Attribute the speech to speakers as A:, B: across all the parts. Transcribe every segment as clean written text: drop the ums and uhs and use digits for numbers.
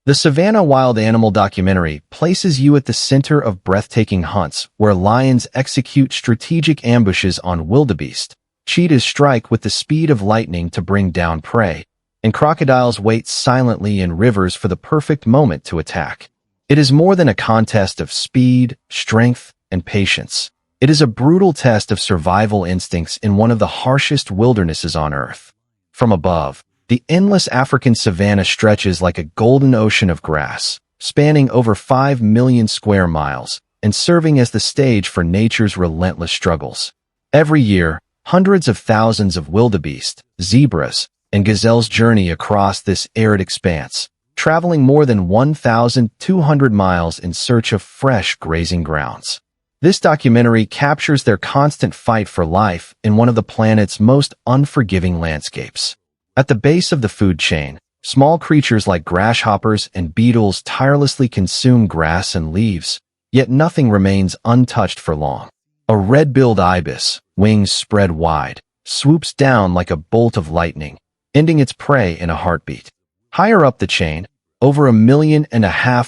A: The Savannah Wild Animal documentary places you at the center of breathtaking hunts where lions execute strategic ambushes on wildebeest, cheetahs strike with the speed of lightning to bring down prey, and crocodiles wait silently in rivers for the perfect moment to attack. It is more than a contest of speed, strength, and patience. It is a brutal test of survival instincts in one of the harshest wildernesses on Earth. From above, the endless African savanna stretches like a golden ocean of grass, spanning over 5 million square miles and serving as the stage for nature's relentless struggles. Every year, hundreds of thousands of wildebeest, zebras, and gazelles journey across this arid expanse, traveling more than 1,200 miles in search of fresh grazing grounds. This documentary captures their constant fight for life in one of the planet's most unforgiving landscapes. At the base of the food chain, small creatures like grasshoppers and beetles tirelessly consume grass and leaves, yet nothing remains untouched for long. A red-billed ibis, wings spread wide, swoops down like a bolt of lightning, ending its prey in a heartbeat. Higher up the chain, over 1.5 million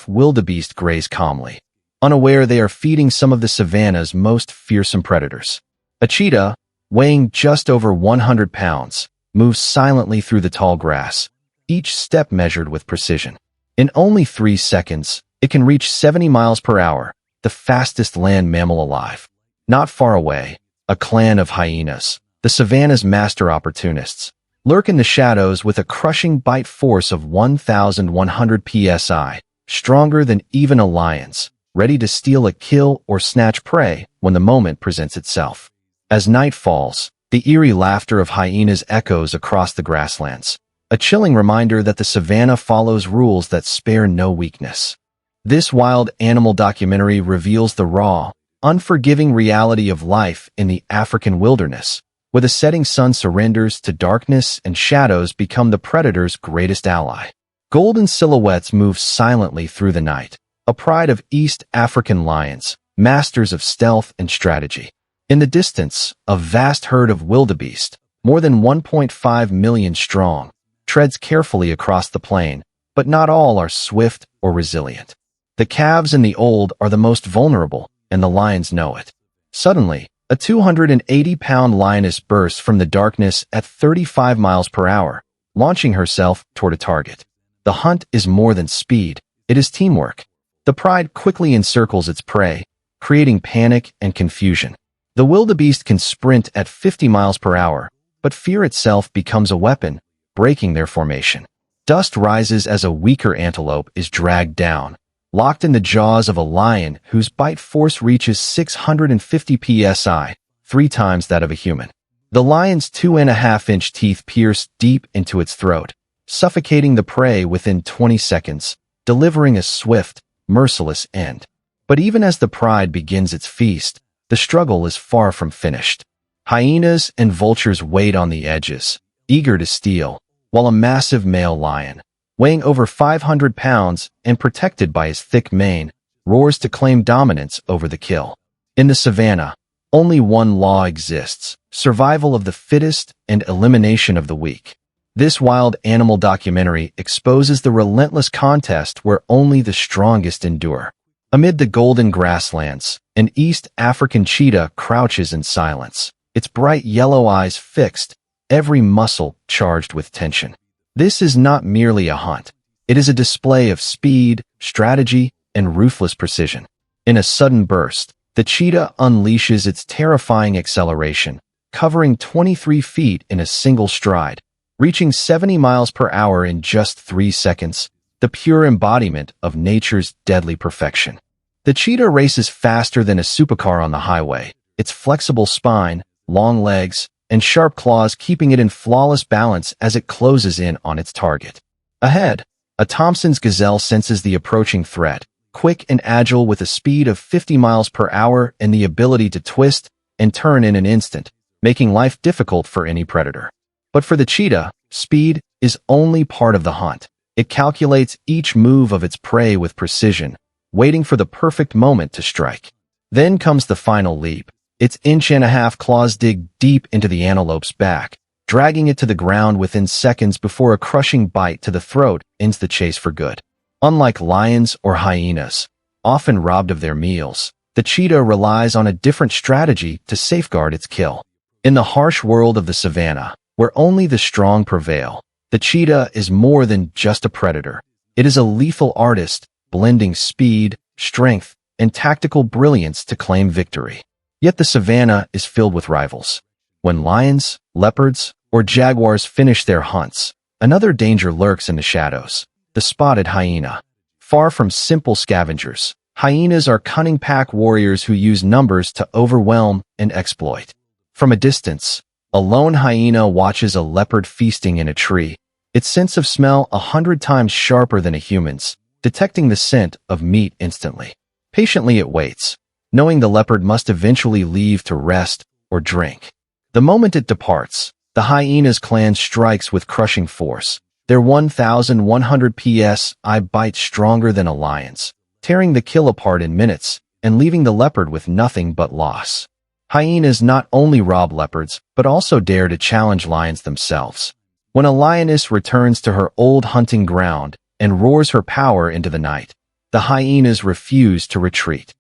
A: wildebeest graze calmly, unaware they are feeding some of the savanna's most fearsome predators. A cheetah, weighing just over 100 pounds, moves silently through the tall grass, each step measured with precision. In only 3 seconds, it can reach 70 miles per hour, the fastest land mammal alive. Not far away, a clan of hyenas, the savanna's master opportunists, lurk in the shadows with a crushing bite force of 1,100 psi, stronger than even a lion's, ready to steal a kill or snatch prey when the moment presents itself. As night falls, the eerie laughter of hyenas echoes across the grasslands, a chilling reminder that the savanna follows rules that spare no weakness. This wild animal documentary reveals the raw, unforgiving reality of life in the African wilderness, where the setting sun surrenders to darkness and shadows become the predator's greatest ally. Golden silhouettes move silently through the night, a pride of East African lions, masters of stealth and strategy. In the distance, a vast herd of wildebeest, more than 1.5 million strong, treads carefully across the plain, but not all are swift or resilient. The calves and the old are the most vulnerable, and the lions know it. Suddenly, a 280-pound lioness bursts from the darkness at 35 miles per hour, launching herself toward a target. The hunt is more than speed, it is teamwork. The pride quickly encircles its prey, creating panic and confusion. The wildebeest can sprint at 50 miles per hour, but fear itself becomes a weapon, breaking their formation. Dust rises as a weaker antelope is dragged down, locked in the jaws of a lion whose bite force reaches 650 psi, 3 times that of a human. The lion's 2.5-inch teeth pierce deep into its throat, suffocating the prey within 20 seconds, delivering a swift, merciless end. But even as the pride begins its feast, the struggle is far from finished. Hyenas and vultures wait on the edges, eager to steal, while a massive male lion, weighing over 500 pounds and protected by his thick mane, roars to claim dominance over the kill. In the savanna, only one law exists: survival of the fittest and elimination of the weak. This wild animal documentary exposes the relentless contest where only the strongest endure. Amid the golden grasslands, an East African cheetah crouches in silence, its bright yellow eyes fixed, every muscle charged with tension. This is not merely a hunt. It is a display of speed, strategy, and ruthless precision. In a sudden burst, the cheetah unleashes its terrifying acceleration, covering 23 feet in a single stride, reaching 70 miles per hour in just 3 seconds, the pure embodiment of nature's deadly perfection. The cheetah races faster than a supercar on the highway, its flexible spine, long legs, and sharp claws keeping it in flawless balance as it closes in on its target. Ahead, a Thompson's gazelle senses the approaching threat, quick and agile with a speed of 50 miles per hour and the ability to twist and turn in an instant, making life difficult for any predator. But for the cheetah, speed is only part of the hunt. It calculates each move of its prey with precision, waiting for the perfect moment to strike. Then comes the final leap. Its 1.5-inch claws dig deep into the antelope's back, dragging it to the ground within seconds before a crushing bite to the throat ends the chase for good. Unlike lions or hyenas, often robbed of their meals, the cheetah relies on a different strategy to safeguard its kill. In the harsh world of the savanna, where only the strong prevail, the cheetah is more than just a predator. It is a lethal artist, blending speed, strength, and tactical brilliance to claim victory. Yet the savanna is filled with rivals. When lions, leopards, or jaguars finish their hunts, another danger lurks in the shadows: the spotted hyena. Far from simple scavengers, hyenas are cunning pack warriors who use numbers to overwhelm and exploit. From a distance, a lone hyena watches a leopard feasting in a tree, its sense of smell 100 times sharper than a human's, detecting the scent of meat instantly. Patiently it waits, knowing the leopard must eventually leave to rest or drink. The moment it departs, the hyena's clan strikes with crushing force, their 1,100 psi bite stronger than a lion's, tearing the kill apart in minutes and leaving the leopard with nothing but loss. Hyenas not only rob leopards, but also dare to challenge lions themselves. When a lioness returns to her old hunting ground and roars her power into the night, the hyenas refuse to retreat.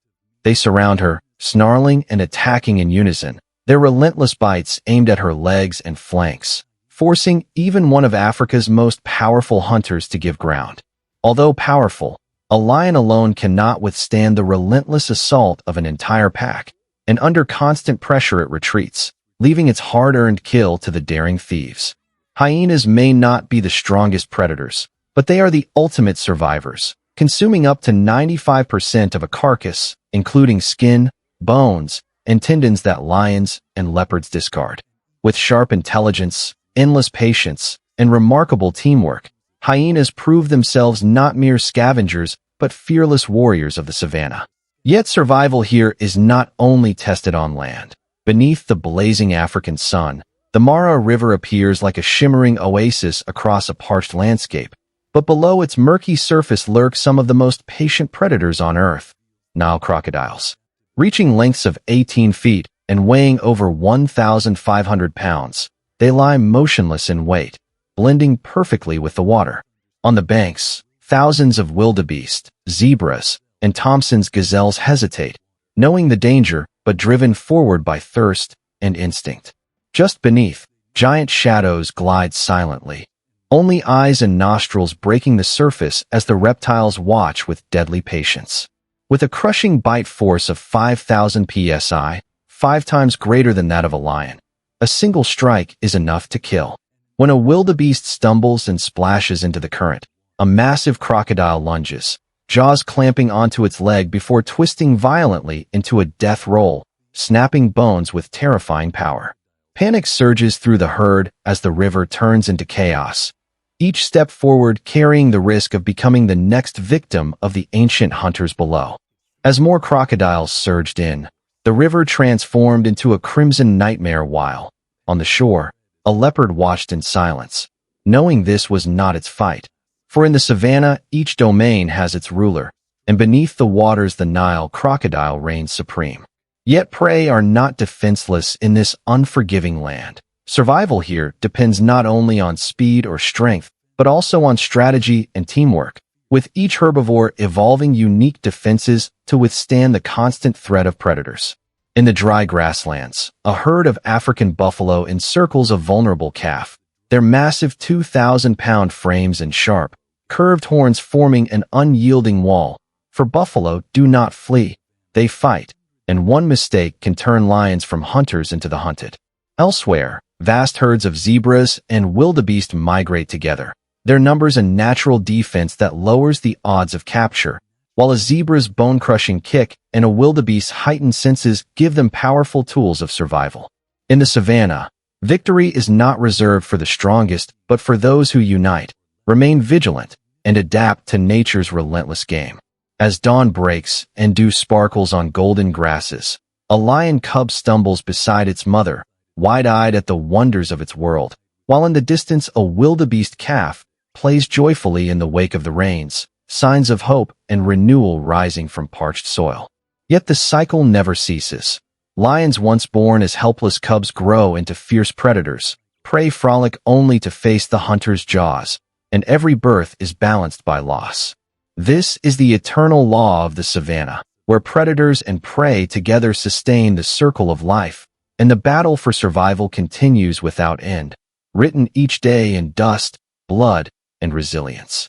A: They surround her, snarling and attacking in unison, their relentless bites aimed at her legs and flanks, forcing even one of Africa's most powerful hunters to give ground. Although powerful, a lion alone cannot withstand the relentless assault of an entire pack, and under constant pressure it retreats, leaving its hard-earned kill to the daring thieves. Hyenas may not be the strongest predators, but they are the ultimate survivors, consuming up to 95% of a carcass, including skin, bones, and tendons that lions and leopards discard. With sharp intelligence, endless patience, and remarkable teamwork, hyenas prove themselves not mere scavengers, but fearless warriors of the savanna. Yet survival here is not only tested on land. Beneath the blazing African sun, the Mara River appears like a shimmering oasis across a parched landscape, but below its murky surface lurk some of the most patient predators on Earth: Nile crocodiles. Reaching lengths of 18 feet and weighing over 1,500 pounds, they lie motionless in wait, blending perfectly with the water. On the banks, thousands of wildebeest, zebras, and Thompson's gazelles hesitate, knowing the danger but driven forward by thirst and instinct. Just beneath, giant shadows glide silently, only eyes and nostrils breaking the surface as the reptiles watch with deadly patience. With a crushing bite force of 5,000 psi, 5 times greater than that of a lion, a single strike is enough to kill. When a wildebeest stumbles and splashes into the current, a massive crocodile lunges, jaws clamping onto its leg before twisting violently into a death roll, snapping bones with terrifying power. Panic surges through the herd as the river turns into chaos, each step forward carrying the risk of becoming the next victim of the ancient hunters below. As more crocodiles surged in, the river transformed into a crimson nightmare while, on the shore, a leopard watched in silence, knowing this was not its fight. For in the savanna, each domain has its ruler, and beneath the waters the Nile crocodile reigns supreme. Yet prey are not defenseless in this unforgiving land. Survival here depends not only on speed or strength, but also on strategy and teamwork, with each herbivore evolving unique defenses to withstand the constant threat of predators. In the dry grasslands, a herd of African buffalo encircles a vulnerable calf, their massive 2,000-pound frames and sharp, curved horns forming an unyielding wall. For buffalo do not flee, they fight, and one mistake can turn lions from hunters into the hunted. Elsewhere, vast herds of zebras and wildebeest migrate together, their numbers a natural defense that lowers the odds of capture, while a zebra's bone-crushing kick and a wildebeest's heightened senses give them powerful tools of survival. In the savanna, victory is not reserved for the strongest, but for those who unite, remain vigilant, and adapt to nature's relentless game. As dawn breaks and dew sparkles on golden grasses, a lion cub stumbles beside its mother, wide-eyed at the wonders of its world, while in the distance a wildebeest calf plays joyfully in the wake of the rains, signs of hope and renewal rising from parched soil. Yet the cycle never ceases. Lions once born as helpless cubs grow into fierce predators, prey frolic only to face the hunter's jaws, and every birth is balanced by loss. This is the eternal law of the savanna, where predators and prey together sustain the circle of life, and the battle for survival continues without end, written each day in dust, blood, and resilience.